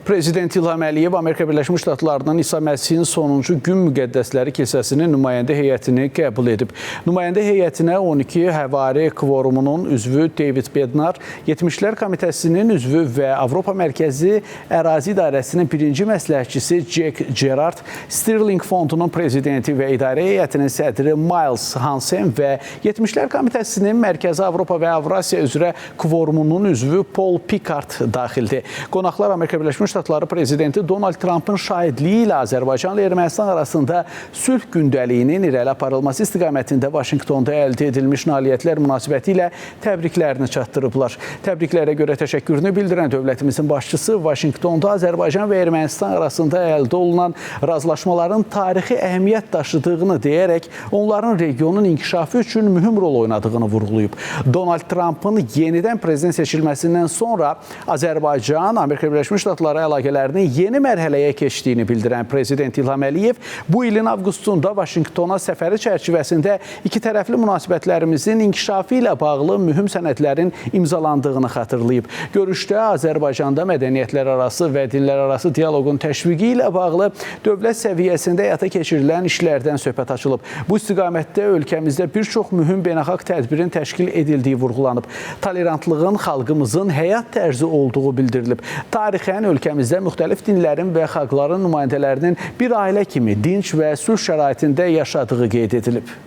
Prezident İlham Əliyev Amerika Birləşmiş Ştatlarının İsa Məsihin sonuncu gün müqəddəsləri kilsəsinin nümayəndə heyətini qəbul edib. Nümayəndə heyətinə 12 həvari kvorumunun üzvü David Bednar, 70'lər komitəsinin üzvü və Avropa Mərkəzi Ərazi İdarəsinin birinci məsləhətçisi Jack Gerard, Sterling Fondunun prezidenti və idarə heyətinin sədri Miles Hansen və 70'lər komitəsinin Mərkəzi Avropa və Avrasiya üzrə kvorumunun üzvü Paul Picard daxildir. Qonaqlar Amerika Birləşmiş Ştatları prezidenti Donald Trump'ın şahidliyi ilə Azərbaycanla Ermənistan arasında sülh gündəliyinin irəli aparılması istiqamətində Vaşinqtonda əldə edilmiş nailiyyətlər münasibəti ilə təbriklərini çatdırıblar. Təbriklərə görə təşəkkürünü bildirən dövlətimizin başçısı Vaşinqtonda Azərbaycan və Ermənistan arasında əldə olunan razılaşmaların tarixi əhəmiyyət daşıdığını deyərək onların regionun inkişafı üçün mühüm rol oynadığını vurğulayıb. Donald Trump'ın yenidən prezident seçilməsindən sonra Azərbaycan, Amerika Birləşmiş Ştatları əlaqələrinin yeni mərhələyə keçdiyini bildirən prezident İlham Əliyev bu ilin avqustunda Vaşinqtona səfəri çərçivəsində ikitərəfli münasibətlərimizin inkişafı ilə bağlı mühüm sənədlərin imzalandığını xatırlayıb. Görüşdə Azərbaycanda mədəniyyətlər arası və dinlər arası dialoqun təşviqi ilə bağlı dövlət səviyyəsində həyata keçirilən işlərdən söhbət açılıb. Bu istiqamətdə ölkəmizdə bir çox mühüm beynəlxalq tədbirin təşkil edildiyi vurğulanıb. Tolerantlığın xalqımızın həyat tərzi olduğu bildirilib. Tarixən ölkəmizdə müxtəlif dinlərin və xalqların nümayəndələrinin bir ailə kimi dinc və sülh şəraitində yaşadığı qeyd edilib.